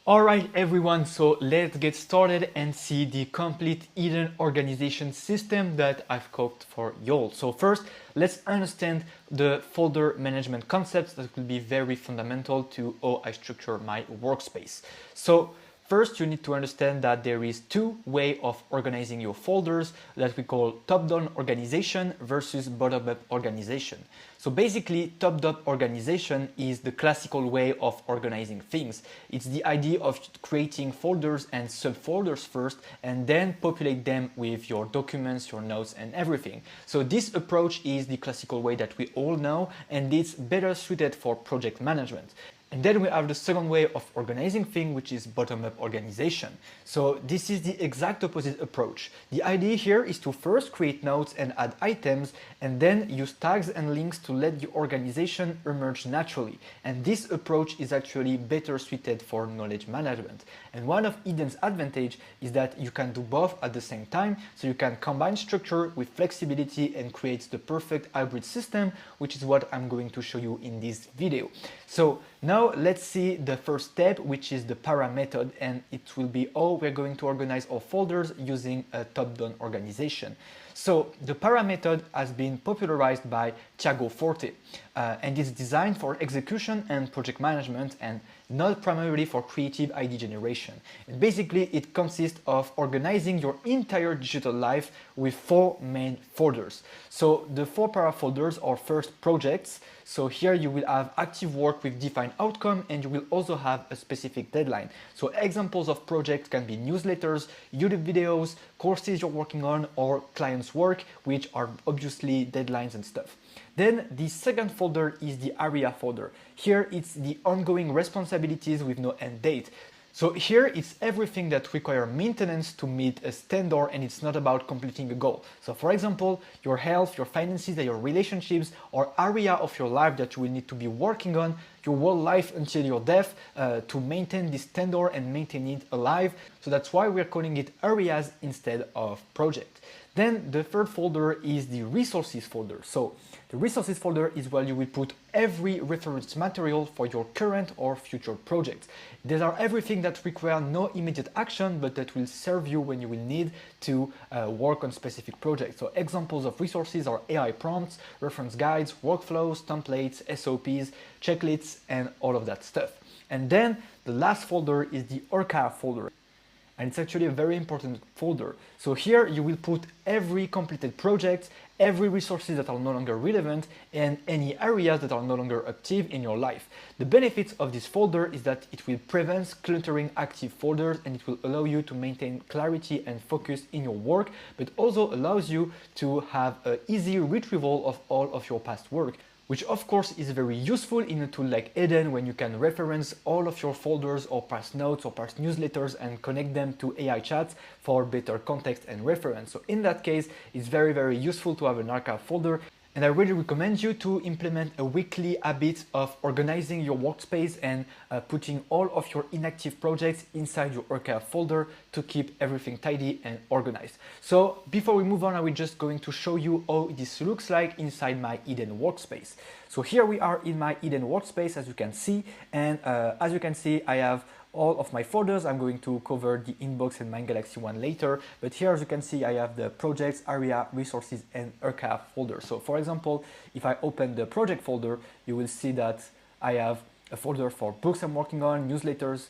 Alright everyone, so let's get started and see the complete Eden organization system that I've coded for y'all. So first, let's understand the folder management concepts that will be very fundamental to how I structure my workspace. So first, you need to understand that there is two ways of organizing your folders that we call top-down organization versus bottom-up organization. So basically, top-down organization is the classical way of organizing things. It's the idea of creating folders and subfolders first and then populate them with your documents, your notes and everything. So this approach is the classical way that we all know, and it's better suited for project management. And then we have the second way of organizing things, which is bottom-up organization. So this is the exact opposite approach. The idea here is to first create notes and add items, and then use tags and links to let the organization emerge naturally. And this approach is actually better suited for knowledge management. And one of Eden's advantage is that you can do both at the same time, so you can combine structure with flexibility and create the perfect hybrid system, which is what I'm going to show you in this video. So now let's see the first step, which is the para method, and it will be how we're going to organize our folders using a top-down organization. So the para method has been popularized by Thiago Forte, and it's designed for execution and project management and not primarily for creative idea generation. And basically it consists of organizing your entire digital life with four main folders. So the four para folders are first projects. So here you will have active work with defined outcome, and you will also have a specific deadline. So examples of projects can be newsletters, YouTube videos, courses you're working on, or clients' work, which are obviously deadlines and stuff. Then the second folder is the area folder. Here it's the ongoing responsibilities with no end date. So here it's everything that requires maintenance to meet a standard, and it's not about completing a goal. So for example, your health, your finances, and your relationships are area of your life that you will need to be working on your whole life until your death to maintain this standard and maintain it alive. So that's why we're calling it areas instead of project. Then the third folder is the resources folder. So the resources folder is where you will put every reference material for your current or future projects. These are everything that require no immediate action, but that will serve you when you will need to work on specific projects. So examples of resources are AI prompts, reference guides, workflows, templates, SOPs, checklists, and all of that stuff. And then the last folder is the archive folder. And it's actually a very important folder. So here you will put every completed project, every resources that are no longer relevant, and any areas that are no longer active in your life. The benefits of this folder is that it will prevent cluttering active folders, and it will allow you to maintain clarity and focus in your work, but also allows you to have an easy retrieval of all of your past work, which of course is very useful in a tool like Eden, when you can reference all of your folders or past notes or past newsletters and connect them to AI chats for better context and reference. So in that case, it's very useful to have an archive folder. And I really recommend you to implement a weekly habit of organizing your workspace and putting all of your inactive projects inside your archive folder to keep everything tidy and organized. So before we move on, I will just going to show you how this looks like inside my Eden workspace. So here we are in my Eden workspace, as you can see, and as you can see, I have all of my folders. I'm going to cover the inbox and Mind Galaxy one later, but here as you can see I have the projects, area, resources and archive folder. So for example, if I open the project folder, you will see that I have a folder for books I'm working on, newsletters,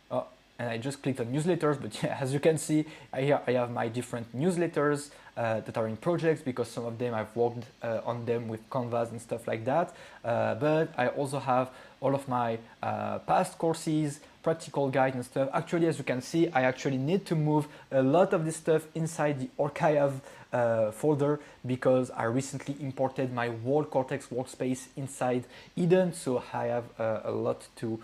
and I just clicked on newsletters, but yeah, as you can see, I have my different newsletters that are in projects, because some of them I've worked on them with Canvas and stuff like that. But I also have all of my past courses, practical guides and stuff. Actually, as you can see, I actually need to move a lot of this stuff inside the archive folder, because I recently imported my whole Kortex workspace inside Eden, so I have a lot to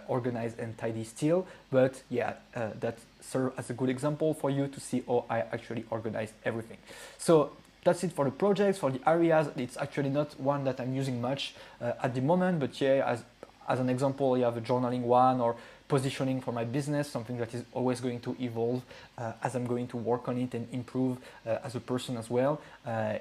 organize and tidy still. But yeah, that serves as a good example for you to see how I actually organize everything. So that's it for the projects. For the areas, it's actually not one that I'm using much at the moment, but yeah, as an example, you have a journaling one or positioning for my business, something that is always going to evolve as I'm going to work on it and improve as a person as well.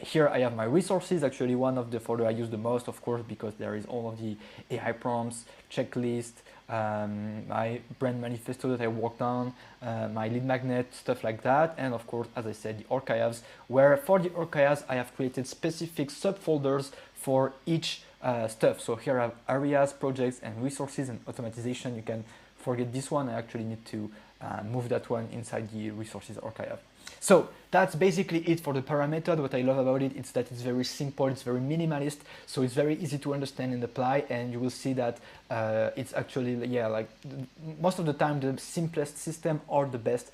Here I have my resources, actually one of the folders I use the most, of course, because there is all of the AI prompts, checklist, my brand manifesto that I worked on, my lead magnet, stuff like that, and of course, as I said, the archives, where for the archives I have created specific subfolders for each stuff. So here I have areas, projects, and resources and automatization. You can forget this one. I actually need to move that one inside the resources archive. So that's basically it for the para method. What I love about it is that it's very simple, it's very minimalist, so it's very easy to understand and apply, and you will see that it's actually, yeah, like most of the time the simplest system are the best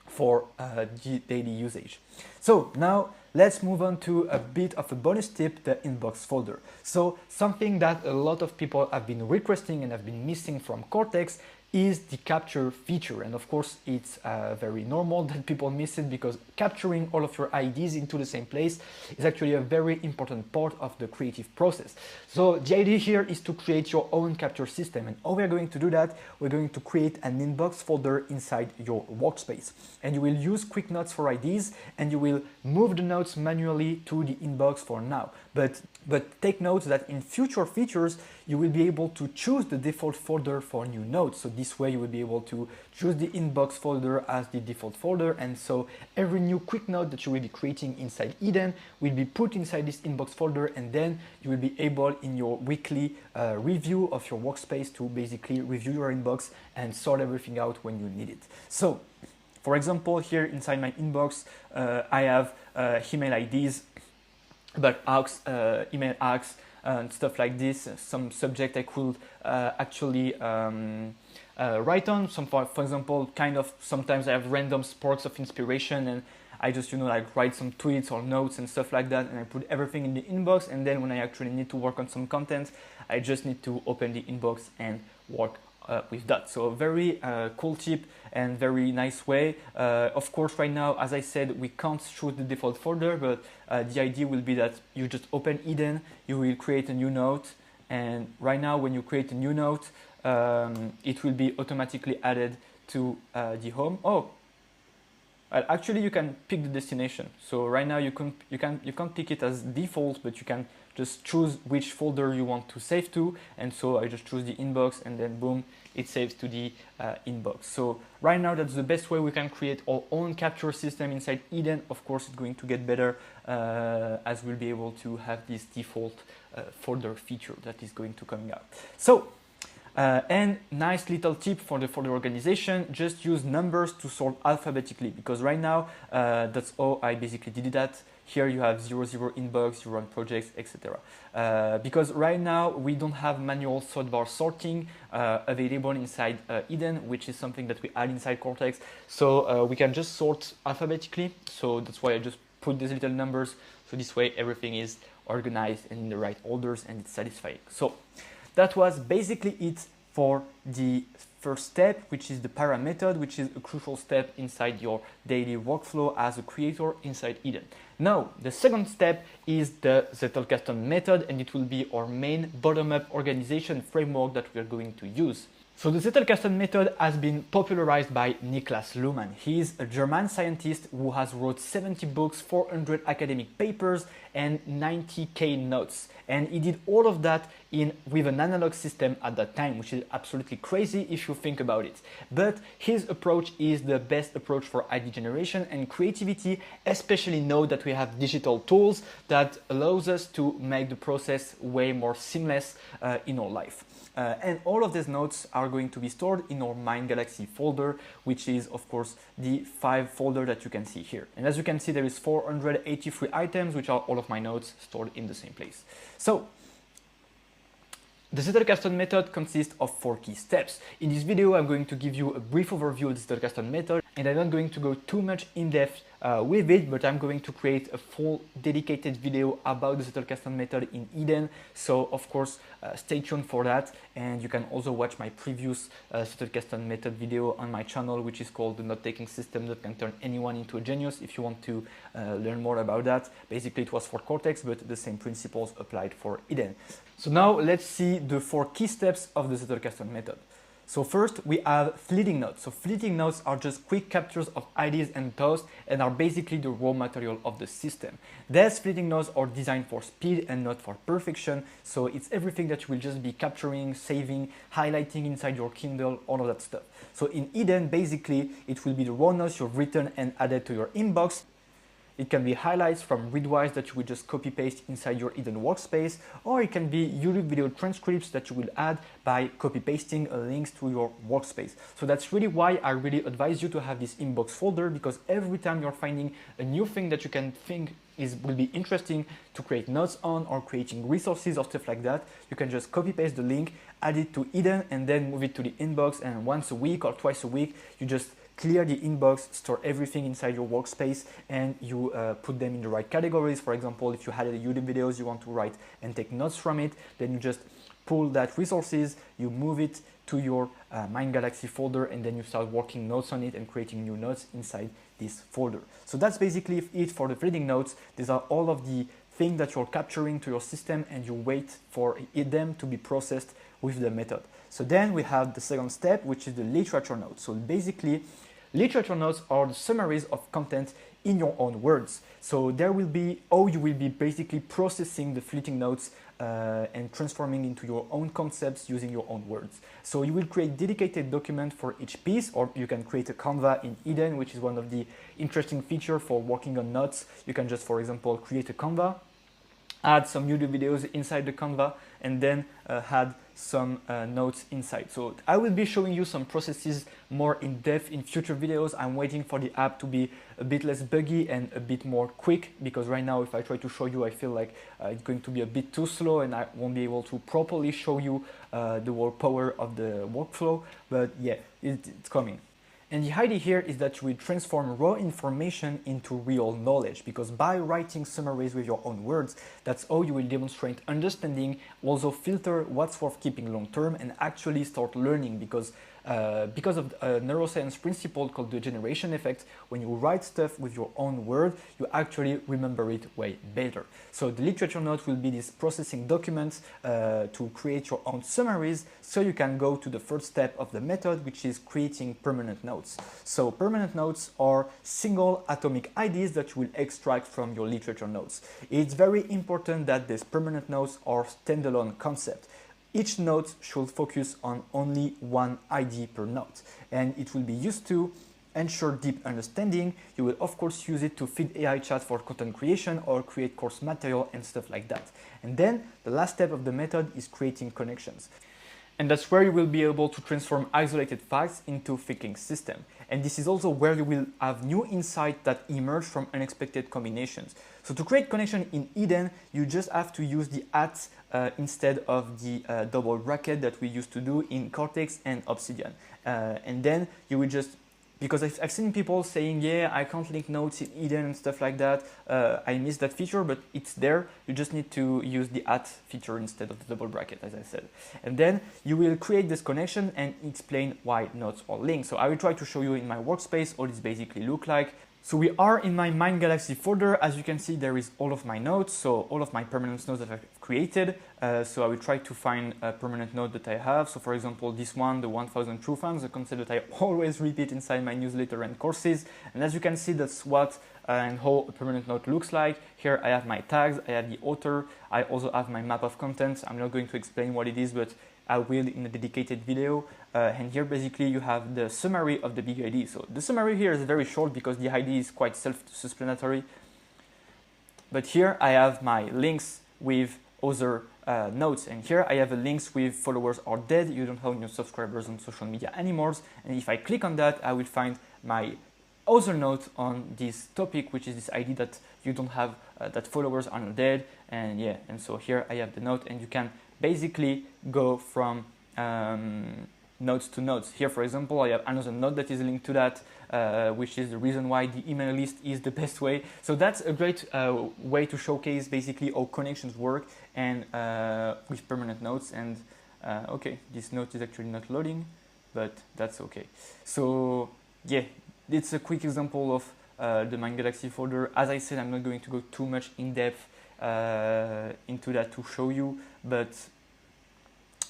for the daily usage. So now let's move on to a bit of a bonus tip, the inbox folder. So something that a lot of people have been requesting and have been missing from Kortex is the capture feature, and of course it's very normal that people miss it, because capturing all of your IDs into the same place is actually a very important part of the creative process. So the idea here is to create your own capture system, and how we're going to do that, we're going to create an inbox folder inside your workspace, and you will use quick notes for IDs, and you will move the notes manually to the inbox for now. But take note that in future features, you will be able to choose the default folder for new notes. So this way you will be able to choose the inbox folder as the default folder. And so every new quick note that you will be creating inside Eden will be put inside this inbox folder. And then you will be able in your weekly review of your workspace to basically review your inbox and sort everything out when you need it. So for example, here inside my inbox, I have email IDs, but email asks and stuff like this. Some subject I could actually write on. Some, for example, kind of sometimes I have random sparks of inspiration, and I just, like write some tweets or notes and stuff like that, and I put everything in the inbox. And then when I actually need to work on some content, I just need to open the inbox and work with that. So a very cool tip and very nice way. Of course, right now, as I said, we can't choose the default folder, but the idea will be that you just open Eden, you will create a new note, and right now when you create a new note, it will be automatically added to the home. Oh, well, actually you can pick the destination. So right now you can't pick it as default, but you can just choose which folder you want to save to. And so I just choose the inbox, and then boom, it saves to the inbox. So right now that's the best way we can create our own capture system inside Eden. Of course, it's going to get better as we'll be able to have this default folder feature that is going to come out. So and nice little tip for the folder organization, just use numbers to sort alphabetically, because right now that's how I basically did that. Here you have 00 inbox, you run projects, etc. Because right now we don't have manual sidebar sorting available inside Eden, which is something that we add inside Kortex. So we can just sort alphabetically. So that's why I just put these little numbers. So this way everything is organized and in the right orders, and it's satisfying. So that was basically it for the first step, which is the para method, which is a crucial step inside your daily workflow as a creator inside Eden. Now, the second step is the Zettelkasten method, and it will be our main bottom-up organization framework that we are going to use. So the Zettelkasten method has been popularized by Niklas Luhmann. He is a German scientist who has wrote 70 books, 400 academic papers, and 90k notes. And he did all of that with an analog system at that time, which is absolutely crazy if you think about it. But his approach is the best approach for idea generation and creativity, especially now that we have digital tools that allows us to make the process way more seamless in our life. And all of these notes are going to be stored in our Mind Galaxy folder, which is of course the 5 folder that you can see here. And as you can see, there is 483 items, which are all of my notes stored in the same place. So the Zettelkasten method consists of 4 key steps. In this video, I'm going to give you a brief overview of the Zettelkasten method, and I'm not going to go too much in depth with it, but I'm going to create a full dedicated video about the Zettelkasten method in Eden. So of course, stay tuned for that. And you can also watch my previous Zettelkasten method video on my channel, which is called the note-taking system that can turn anyone into a genius, if you want to learn more about that. Basically, it was for Kortex, but the same principles applied for Eden. So now let's see the 4 key steps of the Zettelkasten method. So first we have fleeting notes. So fleeting notes are just quick captures of ideas and thoughts and are basically the raw material of the system. These fleeting notes are designed for speed and not for perfection. So it's everything that you will just be capturing, saving, highlighting inside your Kindle, all of that stuff. So in Eden, basically, it will be the raw notes you've written and added to your inbox. It can be highlights from Readwise that you will just copy paste inside your Eden workspace, or it can be YouTube video transcripts that you will add by copy pasting links to your workspace. So that's really why I really advise you to have this inbox folder, because every time you're finding a new thing that you can think will be interesting to create notes on, or creating resources or stuff like that, you can just copy paste the link, add it to Eden, and then move it to the inbox, and once a week or twice a week, you just clear the inbox, store everything inside your workspace, and you put them in the right categories. For example, if you had a YouTube videos you want to write and take notes from it, then you just pull that resources, you move it to your Mind Galaxy folder, and then you start working notes on it and creating new notes inside this folder. So that's basically it for the fleeting notes. These are all of the things that you're capturing to your system, and you wait for them to be processed with the method. So then we have the second step, which is the literature notes. So basically, literature notes are the summaries of content in your own words. So there will be, you will be basically processing the fleeting notes and transforming into your own concepts using your own words. So you will create dedicated document for each piece, or you can create a Canva in Eden, which is one of the interesting features for working on notes. You can just, for example, create a Canva, add some YouTube videos inside the Canva, and then add some notes inside. So I will be showing you some processes more in depth in future videos. I'm waiting for the app to be a bit less buggy and a bit more quick, because right now if I try to show you, I feel like it's going to be a bit too slow and I won't be able to properly show you the whole power of the workflow. But yeah, it's coming. And the idea here is that you will transform raw information into real knowledge, because by writing summaries with your own words, that's how you will demonstrate understanding, also filter what's worth keeping long term, and actually start learning, because of a neuroscience principle called the generation effect. When you write stuff with your own word, you actually remember it way better. So the literature note will be this processing documents to create your own summaries, so you can go to the first step of the method, which is creating permanent notes. So permanent notes are single atomic ideas that you will extract from your literature notes. It's very important that these permanent notes are standalone concept. Each note should focus on only one idea per note, and it will be used to ensure deep understanding. You will of course use it to feed AI chat for content creation or create course material and stuff like that. And then the last step of the method is creating connections. And that's where you will be able to transform isolated facts into thinking system. And this is also where you will have new insights that emerge from unexpected combinations. So to create connection in Eden, you just have to use the @ instead of the double bracket that we used to do in Cortex and Obsidian. And then you will just, because I've seen people saying, yeah, I can't link notes in Eden and stuff like that. I missed that feature, but it's there. You just need to use the @ feature instead of the double bracket, as I said. And then you will create this connection and explain why notes are linked. So I will try to show you in my workspace what this basically look like. So we are in my Mind Galaxy folder. As you can see, there is all of my notes, so all of my permanent notes that I've created. So I will try to find a permanent note that I have. So for example, this one, the 1000 true fans, a concept that I always repeat inside my newsletter and courses. And as you can see, that's what and how a permanent note looks like. Here I have my tags, I have the author, I also have my map of contents. I'm not going to explain what it is, but I will in a dedicated video. And here basically you have the summary of the big idea. So the summary here is very short because the idea is quite self-explanatory. But here I have my links with other notes, and here I have a links with followers are dead, you don't have new subscribers on social media anymore. And if I click on that, I will find my other note on this topic, which is this idea that you don't have that followers are not dead. And yeah, and so here I have the note, and you can basically go from notes to notes. Here, for example, I have another note that is linked to that, which is the reason why the email list is the best way. So that's a great way to showcase basically how connections work and with permanent notes. And okay, this note is actually not loading, but that's okay. So yeah, it's a quick example of the Mind Galaxy folder. As I said, I'm not going to go too much in depth into that to show you, but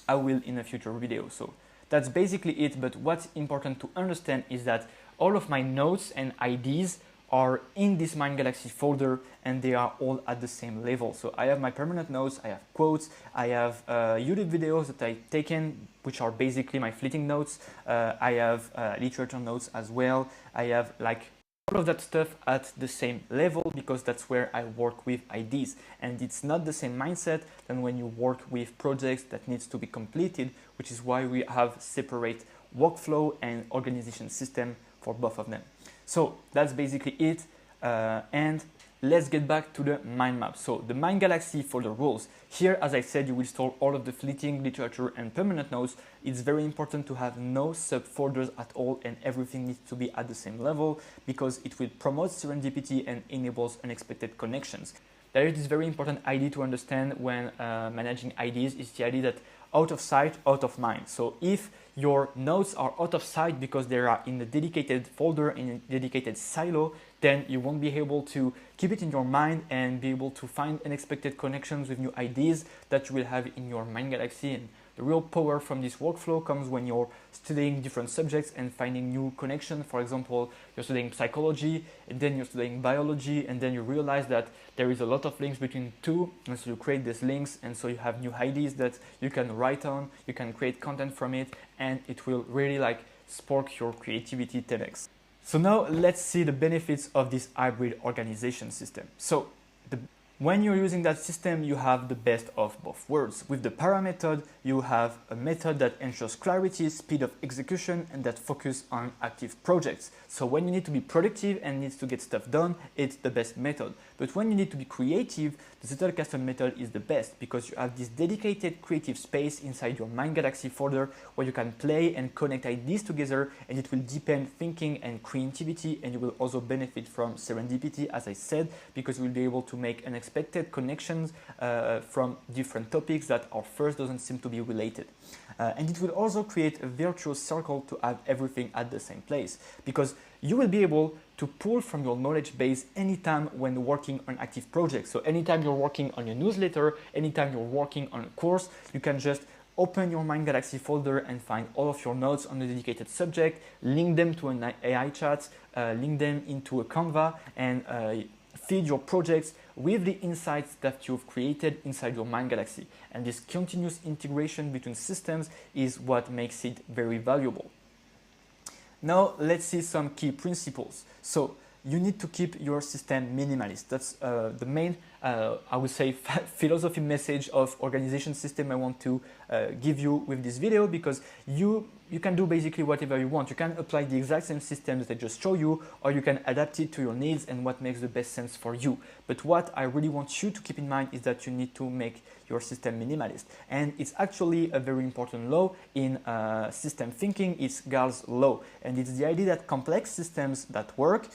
I will in a future video. So that's basically it. But what's important to understand is that all of my notes and ideas are in this Mind Galaxy folder, and they are all at the same level. So I have my permanent notes, I have quotes, I have YouTube videos that I've taken, which are basically my fleeting notes. I have literature notes as well. I have like all of that stuff at the same level because that's where I work with ideas. And it's not the same mindset than when you work with projects that needs to be completed, which is why we have separate workflow and organization system for both of them. So that's basically it. And let's get back to the mind map. So the Mind Galaxy for the rules. Here, as I said, you will store all of the fleeting, literature, and permanent notes. It's very important to have no subfolders at all, and everything needs to be at the same level because it will promote serendipity and enables unexpected connections. There is this very important idea to understand when managing ideas is the idea that out of sight, out of mind. So if your notes are out of sight because they are in a dedicated folder, in a dedicated silo, then you won't be able to keep it in your mind and be able to find unexpected connections with new ideas that you will have in your Mind Galaxy. And the real power from this workflow comes when you're studying different subjects and finding new connections. For example, you're studying psychology and then you're studying biology, and then you realize that there is a lot of links between two, and so you create these links, and so you have new ideas that you can write on, you can create content from it, and it will really like spark your creativity 10x. So now let's see the benefits of this hybrid organization system. So when you're using that system, you have the best of both worlds. With the para method, you have a method that ensures clarity, speed of execution, and that focus on active projects. So when you need to be productive and needs to get stuff done, it's the best method. But when you need to be creative, the Zettelkasten method is the best because you have this dedicated creative space inside your Mind Galaxy folder where you can play and connect ideas together, and it will deepen thinking and creativity, and you will also benefit from serendipity, as I said, because you will be able to make unexpected connections from different topics that at first doesn't seem to be related. And it will also create a virtuous circle to have everything at the same place, because you will be able to pull from your knowledge base anytime when working on active projects. So anytime you're working on your newsletter, anytime you're working on a course, you can just open your Mind Galaxy folder and find all of your notes on a dedicated subject, link them to an AI chat, link them into a Canva, and feed your projects with the insights that you've created inside your Mind Galaxy. And this continuous integration between systems is what makes it very valuable. Now let's see some key principles. So you need to keep your system minimalist. That's the main, I would say, philosophy message of organization system I want to give you with this video, because you can do basically whatever you want. You can apply the exact same system that I just showed you, or you can adapt it to your needs and what makes the best sense for you. But what I really want you to keep in mind is that you need to make your system minimalist. And it's actually a very important law in system thinking. It's Gall's law. And it's the idea that complex systems that work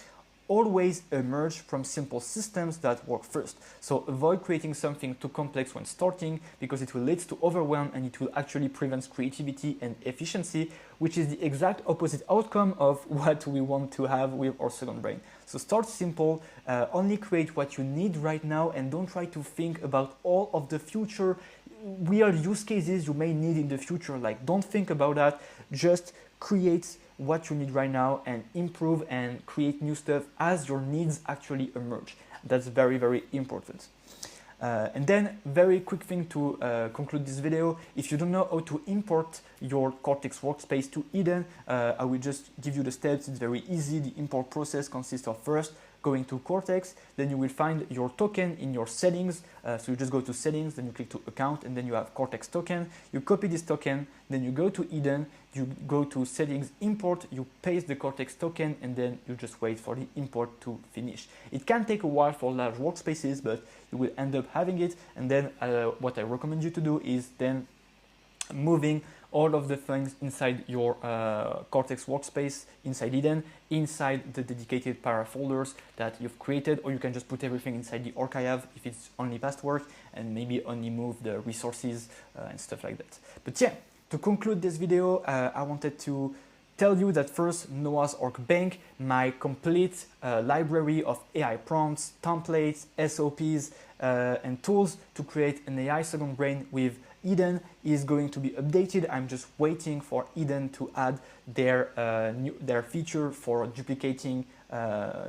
always emerge from simple systems that work first. So avoid creating something too complex when starting, because it will lead to overwhelm and it will actually prevent creativity and efficiency, which is the exact opposite outcome of what we want to have with our second brain. So start simple, only create what you need right now, and don't try to think about all of the future weird use cases you may need in the future. Like, don't think about that, just create what you need right now and improve and create new stuff as your needs actually emerge. That's very, very important. And then very quick thing to conclude this video. If you don't know how to import your Kortex Workspace to Eden, I will just give you the steps. It's very easy. The import process consists of first going to Kortex, then you will find your token in your settings. So you just go to settings, then you click to account, and then you have Kortex token. You copy this token, then you go to Eden, you go to settings, import, you paste the Kortex token, and then you just wait for the import to finish. It can take a while for large workspaces, but you will end up having it. And then what I recommend you to do is then moving all of the things inside your Kortex Workspace, inside Eden, inside the dedicated para folders that you've created, or you can just put everything inside the archive if it's only past work, and maybe only move the resources and stuff like that. But yeah, to conclude this video, I wanted to tell you that first, Noah's Ark Bank, my complete library of AI prompts, templates, SOPs, and tools to create an AI second brain with Eden is going to be updated. I'm just waiting for Eden to add their feature for duplicating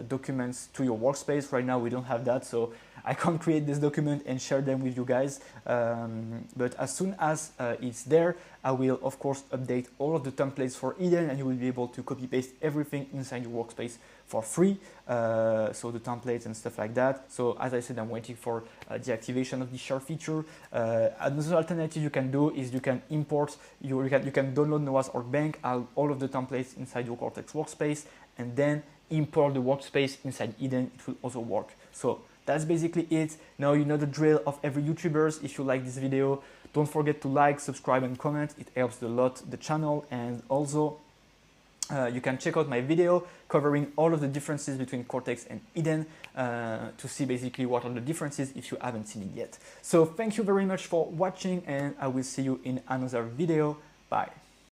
documents to your workspace. Right now we don't have that, so I can't create this document and share them with you guys. But as soon as it's there, I will of course update all of the templates for Eden, and you will be able to copy paste everything inside your workspace for free. So the templates and stuff like that. So as I said, I'm waiting for the activation of the share feature. Another alternative you can do is you can import, you can download Noah's Workbench, all of the templates inside your Kortex workspace, and then import the workspace inside Eden. It will also work. So that's basically it. Now you know the drill of every YouTubers. If you like this video, don't forget to like, subscribe, and comment. It helps a lot the channel. And also you can check out my video covering all of the differences between Kortex and Eden to see basically what are the differences if you haven't seen it yet. So thank you very much for watching, and I will see you in another video. Bye.